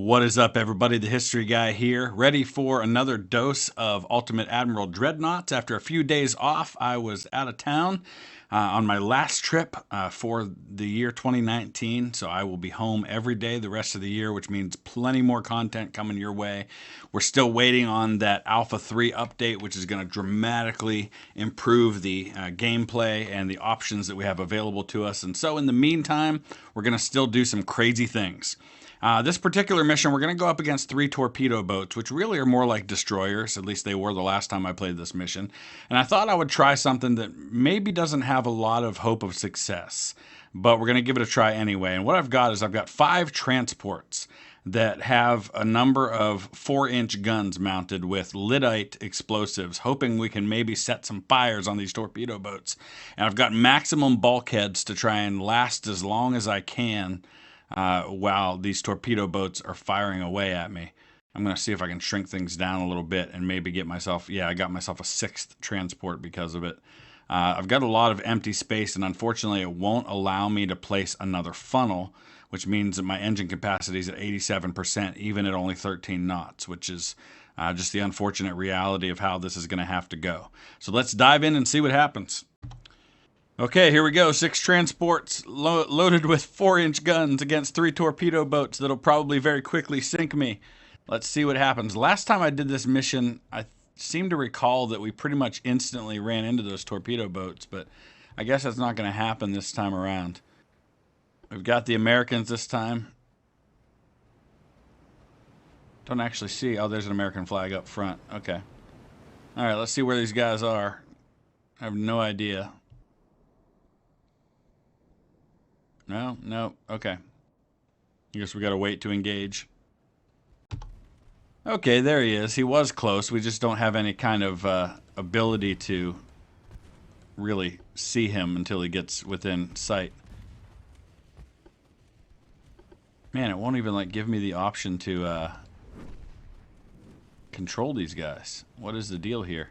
What is up, everybody? The History Guy here, ready for another dose of Ultimate Admiral Dreadnoughts. After a few days off, I was out of town on my last trip for the year 2019, so I will be home every day the rest of the year, which means plenty more content coming your way. We're still waiting on that Alpha 3 update, which is going to dramatically improve the gameplay and the options that we have available to us. And so in the meantime, we're going to still do some crazy things. This particular mission, we're going to go up against 3 torpedo boats, which really are more like destroyers. At least they were the last time I played this mission. And I thought I would try something that maybe doesn't have a lot of hope of success, but we're going to give it a try anyway. And what I've got is I've got 5 transports that have a number of 4-inch guns mounted with lyddite explosives, hoping we can maybe set some fires on these torpedo boats. And I've got maximum bulkheads to try and last as long as I can while these torpedo boats are firing away at me. I'm going to see if I can shrink things down a little bit and maybe get myself, I got myself a 6th transport because of it. I've got a lot of empty space, and unfortunately it won't allow me to place another funnel, which means that my engine capacity is at 87%, even at only 13 knots, which is just the unfortunate reality of how this is going to have to go. So let's dive in and see what happens. Okay, here we go. 6 transports loaded with 4-inch guns against 3 torpedo boats that'll probably very quickly sink me. Let's see what happens. Last time I did this mission, I seem to recall that we pretty much instantly ran into those torpedo boats, but I guess that's not going to happen this time around. We've got the Americans this time. Don't actually see. Oh, there's an American flag up front. Okay. All right, let's see where these guys are. I have no idea. No, okay. I guess we gotta wait to engage. Okay, there he is. He was close. We just don't have any kind of ability to really see him until he gets within sight. Man, it won't even give me the option to control these guys. What is the deal here?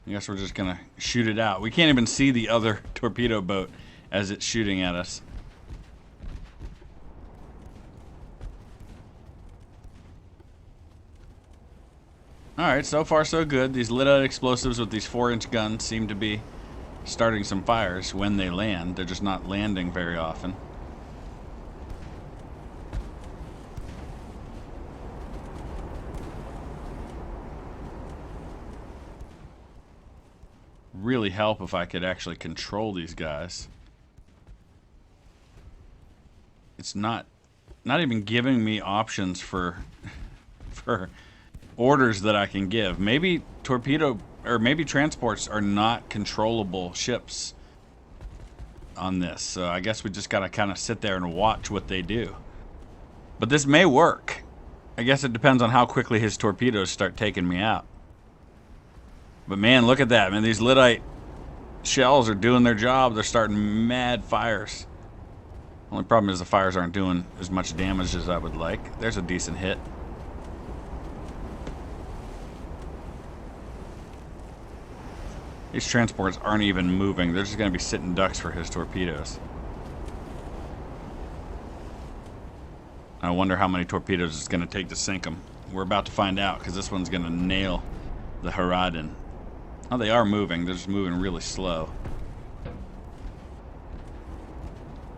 I guess we're just gonna shoot it out. We can't even see the other torpedo boat as it's shooting at us. Alright, so far so good. These lyddite explosives with these 4-inch guns seem to be starting some fires when they land. They're just not landing very often. Really help if I could actually control these guys. It's not even giving me options for orders that I can give. Maybe maybe transports are not controllable ships on this. So I guess we just gotta kind of sit there and watch what they do. But this may work. I guess it depends on how quickly his torpedoes start taking me out. But man, look at that, man. These lyddite shells are doing their job. They're starting mad fires. Only problem is the fires aren't doing as much damage as I would like. There's a decent hit. These transports aren't even moving. They're just going to be sitting ducks for his torpedoes. I wonder how many torpedoes it's going to take to sink them. We're about to find out, because this one's going to nail the Haradin. Oh, they are moving. They're just moving really slow.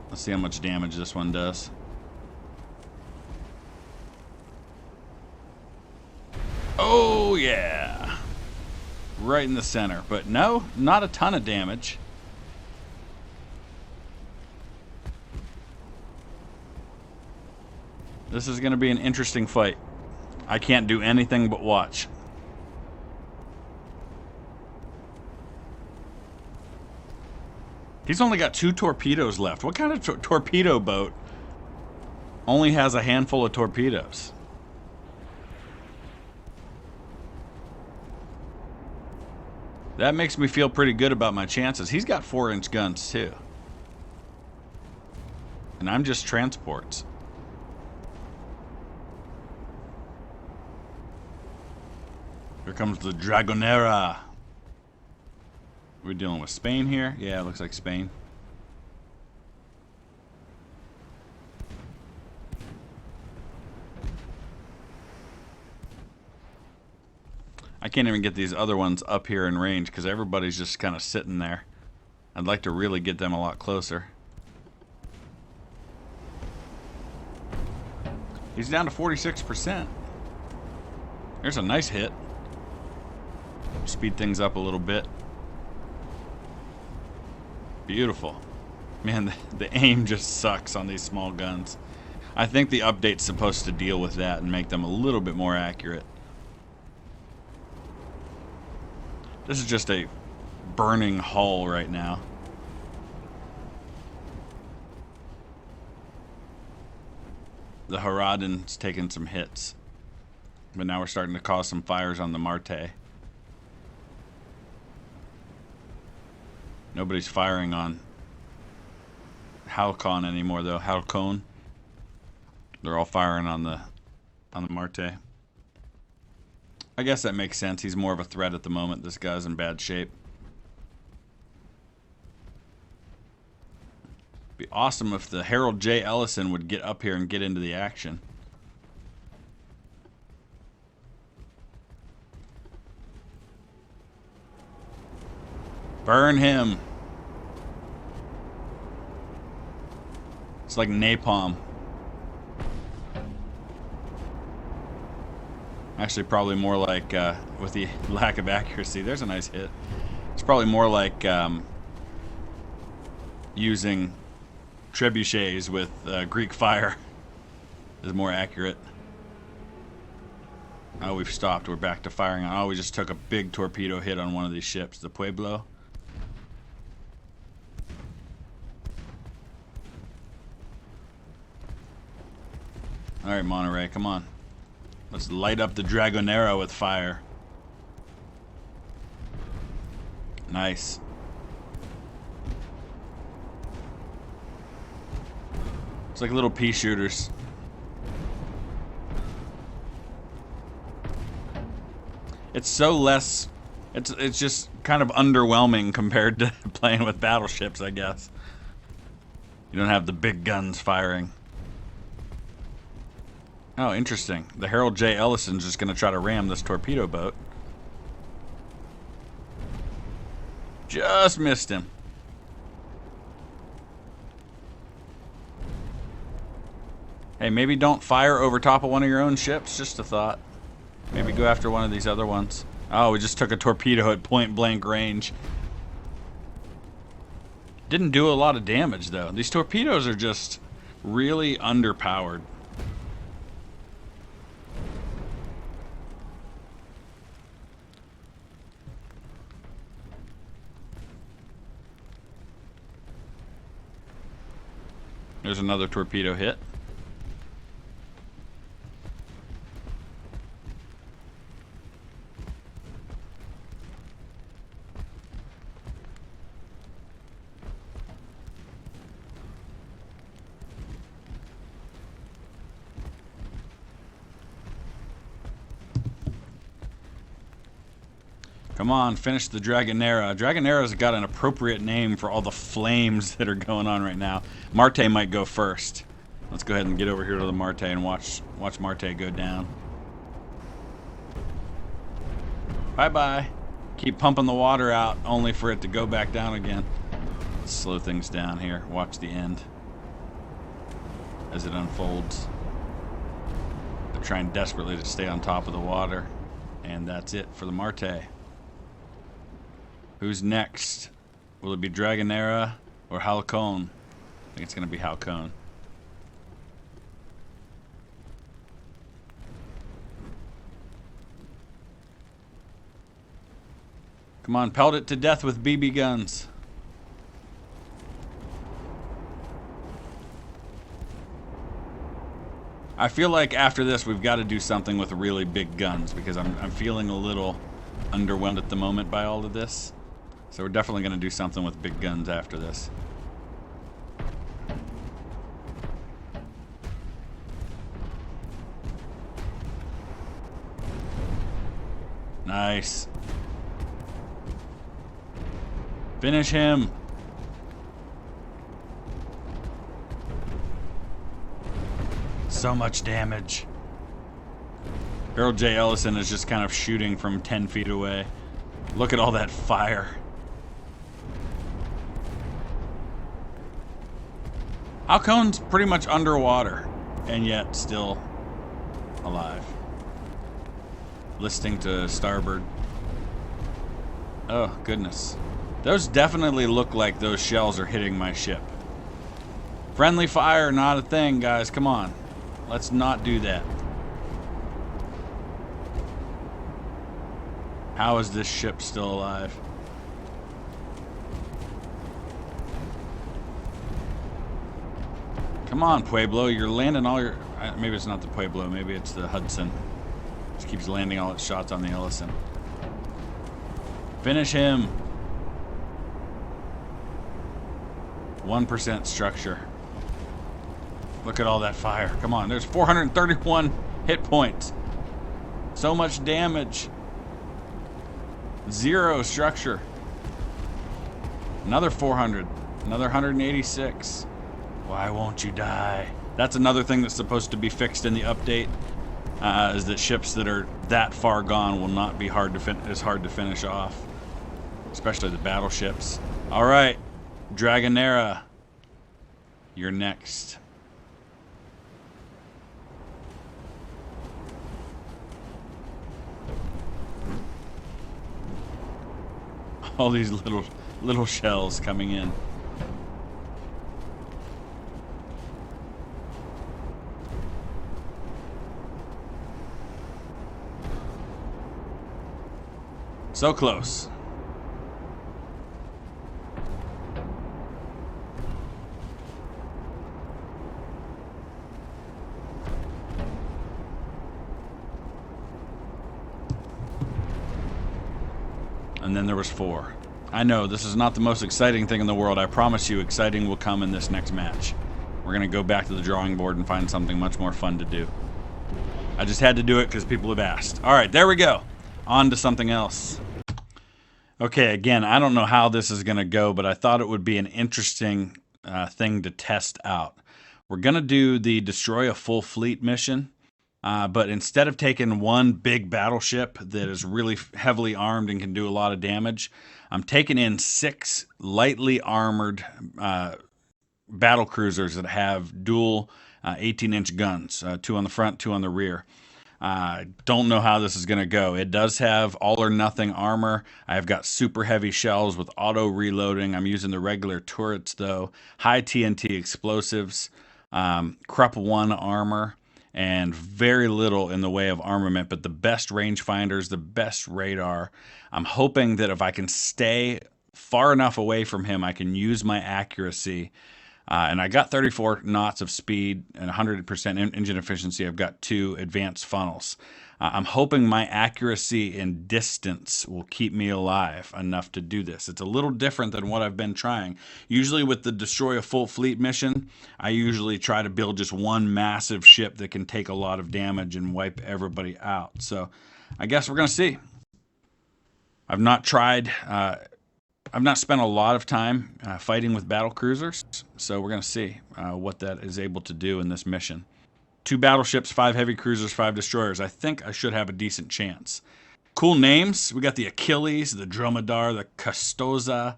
Let's see how much damage this one does. Oh, yeah. Right in the center. But no, not a ton of damage. This is going to be an interesting fight. I can't do anything but watch. He's only got 2 torpedoes left. What kind of torpedo boat only has a handful of torpedoes? That makes me feel pretty good about my chances. He's got 4-inch guns too. And I'm just transports. Here comes the Dragonera. We're dealing with Spain here. Yeah, it looks like Spain. I can't even get these other ones up here in range because everybody's just kind of sitting there. I'd like to really get them a lot closer. He's down to 46%. There's a nice hit. Speed things up a little bit. Beautiful. Man, the aim just sucks on these small guns. I think the update's supposed to deal with that and make them a little bit more accurate. This is just a burning hull right now. The Haradin's taking some hits. But now we're starting to cause some fires on the Marte. Nobody's firing on Halcon anymore though. Halcon. They're all firing on the Marte. I guess that makes sense. He's more of a threat at the moment. This guy's in bad shape. Be awesome if the Harold J. Ellison would get up here and get into the action. Burn him. It's like napalm. Actually, probably more like, with the lack of accuracy, there's a nice hit. It's probably more like using trebuchets with Greek fire is more accurate. Oh, we've stopped. We're back to firing on. Oh, we just took a big torpedo hit on one of these ships, the Pueblo. All right, Monterey, come on. Let's light up the Dragonera with fire. Nice. It's like little pea shooters. It's so less... It's just kind of underwhelming compared to playing with battleships, I guess. You don't have the big guns firing. Oh, interesting. The Harold J. Ellison's just going to try to ram this torpedo boat. Just missed him. Hey, maybe don't fire over top of one of your own ships. Just a thought. Maybe go after one of these other ones. Oh, we just took a torpedo at point blank range. Didn't do a lot of damage, though. These torpedoes are just really underpowered. There's another torpedo hit. Come on, finish the Dragonera. Dragonera's got an appropriate name for all the flames that are going on right now. Marte might go first. Let's go ahead and get over here to the Marte and watch Marte go down. Bye-bye. Keep pumping the water out, only for it to go back down again. Let's slow things down here. Watch the end as it unfolds. They're trying desperately to stay on top of the water. And that's it for the Marte. Who's next? Will it be Dragonera or Halcon? I think it's going to be Halcon. Come on, pelt it to death with BB guns. I feel like after this we've got to do something with really big guns because I'm feeling a little underwhelmed at the moment by all of this. So we're definitely going to do something with big guns after this. Nice. Finish him. So much damage. Harold J. Ellison is just kind of shooting from 10 feet away. Look at all that fire. Halcon's pretty much underwater, and yet still alive. Listing to starboard. Oh, goodness. Those definitely look like those shells are hitting my ship. Friendly fire, not a thing, guys. Come on. Let's not do that. How is this ship still alive? Come on, Pueblo. You're landing all your... Maybe it's not the Pueblo. Maybe it's the Hudson. Just keeps landing all its shots on the Ellison. Finish him. 1% structure. Look at all that fire. Come on. There's 431 hit points. So much damage. 0 structure. Another 400. Another 186. Why won't you die? That's another thing that's supposed to be fixed in the update. Is that ships that are that far gone will not be hard to finish off. Especially the battleships. Alright. Dragonera. You're next. All these little shells coming in. So close. And then there was 4. I know, this is not the most exciting thing in the world. I promise you, exciting will come in this next match. We're going to go back to the drawing board and find something much more fun to do. I just had to do it because people have asked. All right, there we go. On to something else. Okay, again, I don't know how this is going to go, but I thought it would be an interesting thing to test out. We're going to do the Destroy a Full Fleet mission. But instead of taking one big battleship that is really heavily armed and can do a lot of damage, I'm taking in 6 lightly armored battle cruisers that have dual 18-inch guns, 2 on the front, 2 on the rear. Don't know how this is going to go. It does have all or nothing armor. I've got super heavy shells with auto reloading. I'm using the regular turrets though. High TNT explosives, Krupp 1 armor, and very little in the way of armament, but the best rangefinders, the best radar. I'm hoping that if I can stay far enough away from him, I can use my accuracy. And I got 34 knots of speed and 100% engine efficiency. I've got 2 advanced funnels. I'm hoping my accuracy and distance will keep me alive enough to do this. It's a little different than what I've been trying. Usually with the Destroy a Full Fleet mission, I usually try to build just one massive ship that can take a lot of damage and wipe everybody out. So I guess we're going to see. I've not spent a lot of time fighting with battle cruisers, so we're going to see what that is able to do in this mission. 2 battleships, 5 heavy cruisers, 5 destroyers. I think I should have a decent chance. Cool names. We got the Achilles, the Dromedar, the Custoza,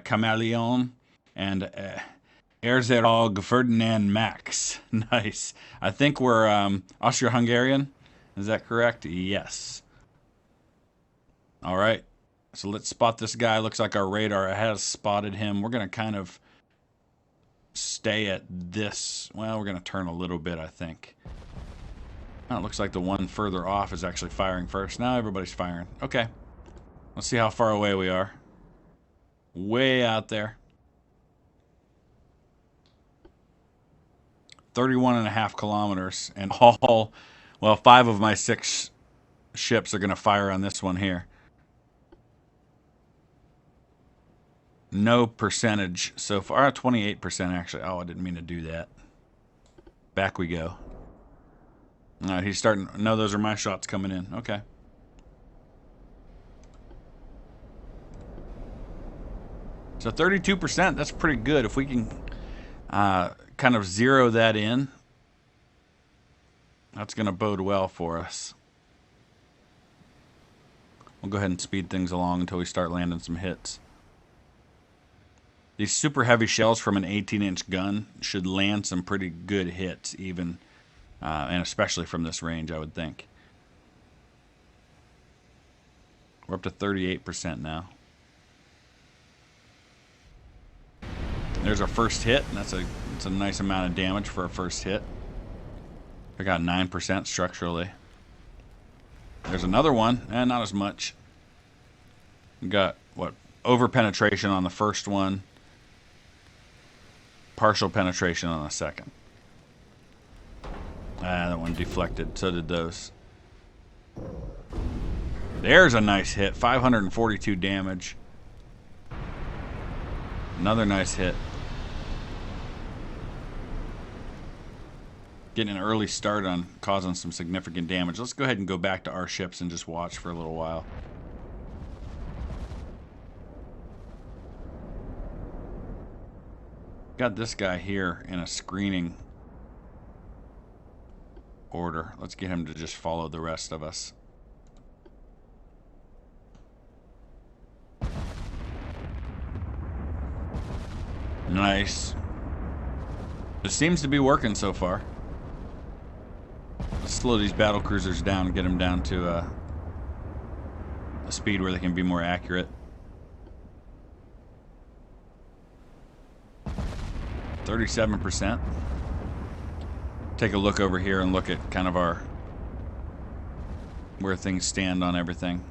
Chameleon, and Erzherzog Ferdinand Max. Nice. I think we're Austro-Hungarian. Is that correct? Yes. All right. So let's spot this guy. Looks like our radar has spotted him. We're going to kind of stay at this. Well, we're going to turn a little bit, I think. Oh, it looks like the one further off is actually firing first. Now everybody's firing. Okay. Let's see how far away we are. Way out there. 31.5 kilometers. And all, well, 5 of my 6 ships are going to fire on this one here. No percentage so far. 28% actually. Oh, I didn't mean to do that. Back we go. All right, he's starting. No, those are my shots coming in. Okay. So 32%, that's pretty good. If we can kind of zero that in, that's going to bode well for us. We'll go ahead and speed things along until we start landing some hits. These super heavy shells from an 18-inch gun should land some pretty good hits, even, and especially from this range, I would think. We're up to 38% now. There's our first hit, and that's a nice amount of damage for a first hit. I got 9% structurally. There's another one, and not as much. We got, what, over penetration on the first one. Partial penetration on the second. That one deflected. So did those. There's a nice hit. 542 damage. Another nice hit. Getting an early start on causing some significant damage. Let's go ahead and go back to our ships and just watch for a little while. Got this guy here in a screening order. Let's get him to just follow the rest of us. Nice. It seems to be working so far. Let's slow these battle cruisers down and get them down to a speed where they can be more accurate. 37%. Take a look over here and look at kind of where things stand on everything.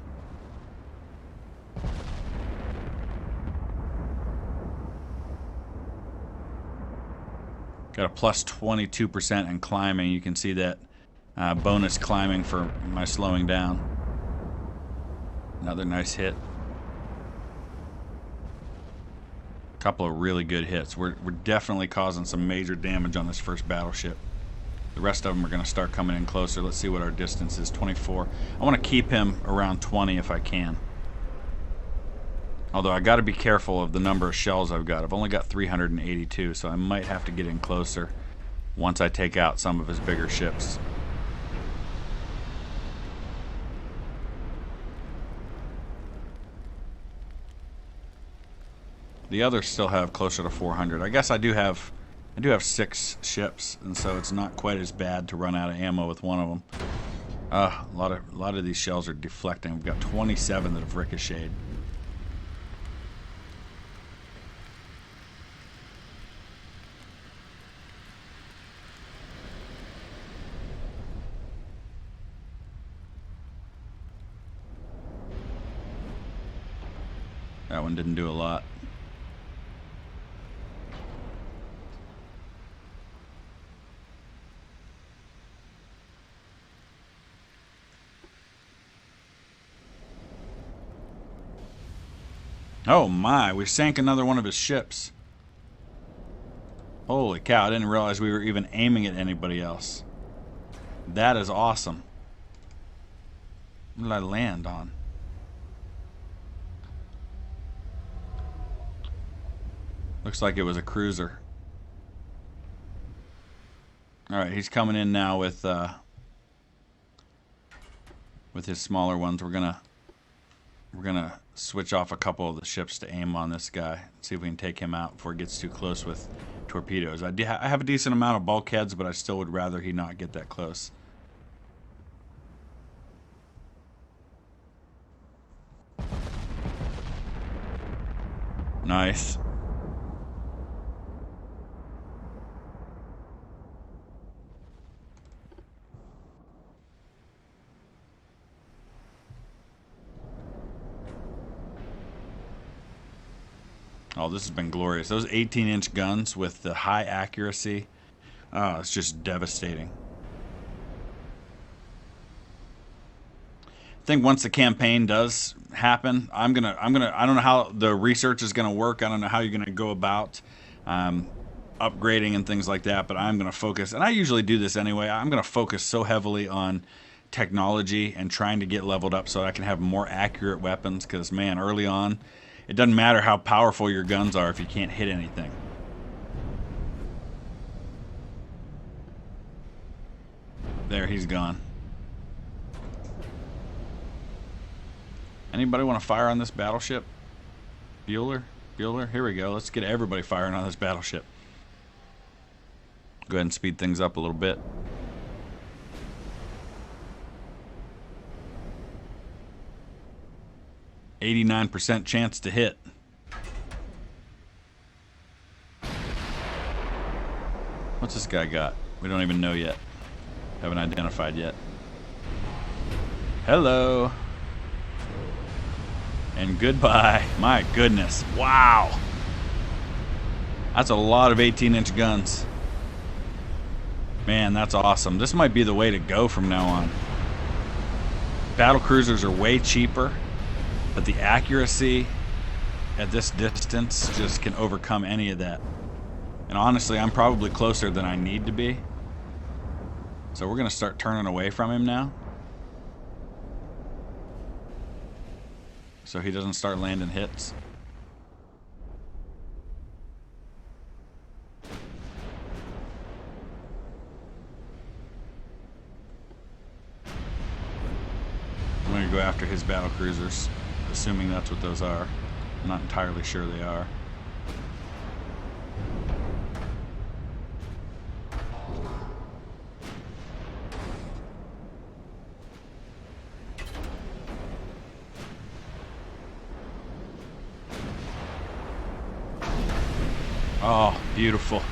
Got a plus 22% in climbing. You can see that bonus climbing for my slowing down. Another nice hit. Couple of really good hits. We're definitely causing some major damage on this first battleship. The rest of them are going to start coming in closer. Let's see what our distance is. 24. I want to keep him around 20 if I can. Although I got to be careful of the number of shells I've got. I've only got 382, so I might have to get in closer once I take out some of his bigger ships. The others still have closer to 400. I guess I do have 6 ships, and so it's not quite as bad to run out of ammo with one of them. A lot of these shells are deflecting. We've got 27 that have ricocheted. That one didn't do a lot. Oh my, we sank another one of his ships. Holy cow, I didn't realize we were even aiming at anybody else. That is awesome. What did I land on? Looks like it was a cruiser. Alright, he's coming in now with his smaller ones. We're gonna switch off a couple of the ships to aim on this guy. See if we can take him out before it gets too close with torpedoes. I have a decent amount of bulkheads, but I still would rather he not get that close. Nice. Oh, this has been glorious. Those 18-inch guns with the high accuracy, it's just devastating. I think once the campaign does happen, I don't know how the research is gonna work. I don't know how you're gonna go about upgrading and things like that, but I'm gonna focus, and I usually do this anyway, I'm gonna focus so heavily on technology and trying to get leveled up so I can have more accurate weapons, because man, early on, it doesn't matter how powerful your guns are if you can't hit anything. There, he's gone. And Anybody want to fire on this battleship? Bueller? Bueller? Here we go. Let's get everybody firing on this battleship. Go ahead and speed things up a little bit. %89 chance to hit. What's this guy got? We don't even know yet. Haven't identified yet. Hello. And goodbye. My goodness. Wow. That's a lot of 18-inch guns. Man, that's awesome. This might be the way to go from now on. Battle cruisers are way cheaper, but the accuracy at this distance just can overcome any of that. And honestly, I'm probably closer than I need to be. So we're going to start turning away from him now, so he doesn't start landing hits. I'm going to go after his battle cruisers, assuming that's what those are. I'm not entirely sure they are. Oh, beautiful.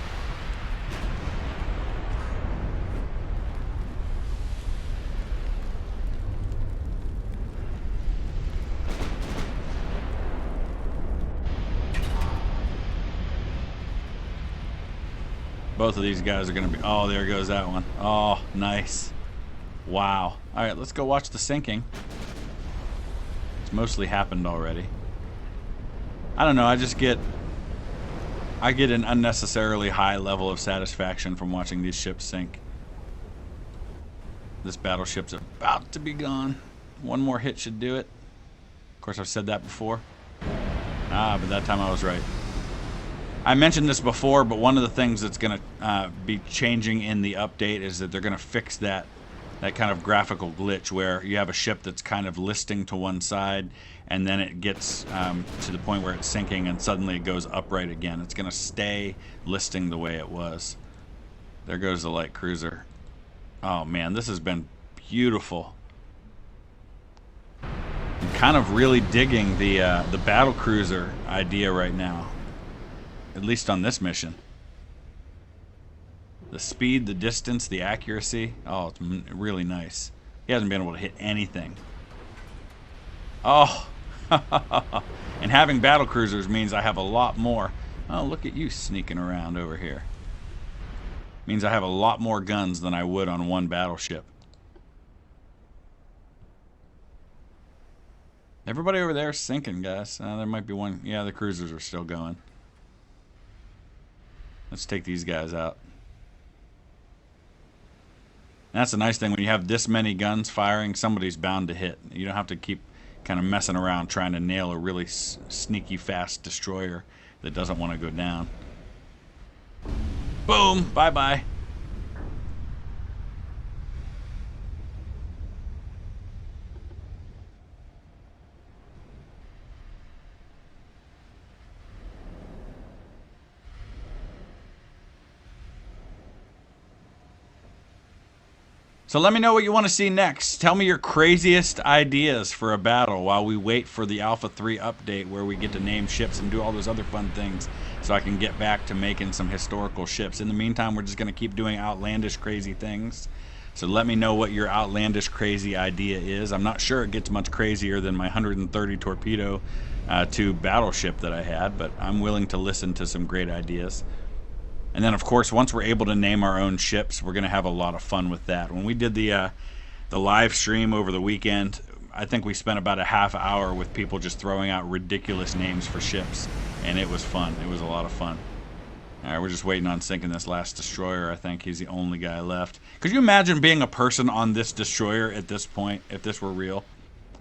Both of these guys are going to be... Oh, there goes that one. Oh, nice. Wow. All right, let's go watch the sinking. It's mostly happened already. I don't know, I get an unnecessarily high level of satisfaction from watching these ships sink. This battleship's about to be gone. One more hit should do it. Of course, I've said that before. But that time I was right. I mentioned this before, but one of the things that's going to be changing in the update is that they're going to fix that kind of graphical glitch where you have a ship that's kind of listing to one side, and then it gets to the point where it's sinking, and suddenly it goes upright again. It's going to stay listing the way it was. There goes the light cruiser. Oh man, this has been beautiful. I'm kind of really digging the battle cruiser idea right now, at least on this mission. The speed, the distance, the accuracy. Oh, it's really nice. He hasn't been able to hit anything. Oh. And having battle cruisers means I have a lot more. Oh, look at you sneaking around over here. Means I have a lot more guns than I would on one battleship. Everybody over there is sinking, guys. There might be one. Yeah, the cruisers are still going. Let's take these guys out. And that's the nice thing, when you have this many guns firing, somebody's bound to hit. You don't have to keep kind of messing around trying to nail a really sneaky fast destroyer that doesn't want to go down. Boom! Bye-bye. So let me know what you want to see next. Tell me your craziest ideas for a battle while we wait for the Alpha 3 update where we get to name ships and do all those other fun things so I can get back to making some historical ships. In the meantime, we're just going to keep doing outlandish crazy things. So let me know what your outlandish crazy idea is. I'm not sure it gets much crazier than my 130 torpedo tube battleship that I had, but I'm willing to listen to some great ideas. And then, of course, once we're able to name our own ships, we're going to have a lot of fun with that. When we did the live stream over the weekend, I think we spent about a half hour with people just throwing out ridiculous names for ships, and it was fun. It was a lot of fun. All right, we're just waiting on sinking this last destroyer. I think he's the only guy left. Could you imagine being a person on this destroyer at this point, if this were real?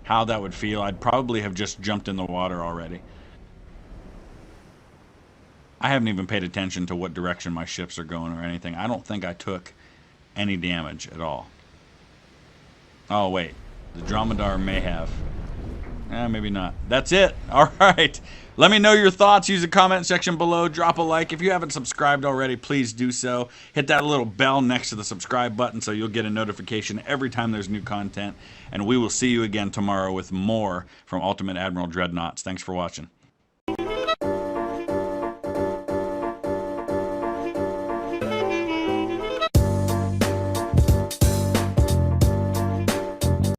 How that would feel? I'd probably have just jumped in the water already. I haven't even paid attention to what direction my ships are going or anything. I don't think I took any damage at all. Oh, wait. The Dromedar may have. Maybe not. That's it. All right. Let me know your thoughts. Use the comment section below. Drop a like. If you haven't subscribed already, please do so. Hit that little bell next to the subscribe button so you'll get a notification every time there's new content. And we will see you again tomorrow with more from Ultimate Admiral Dreadnoughts. Thanks for watching.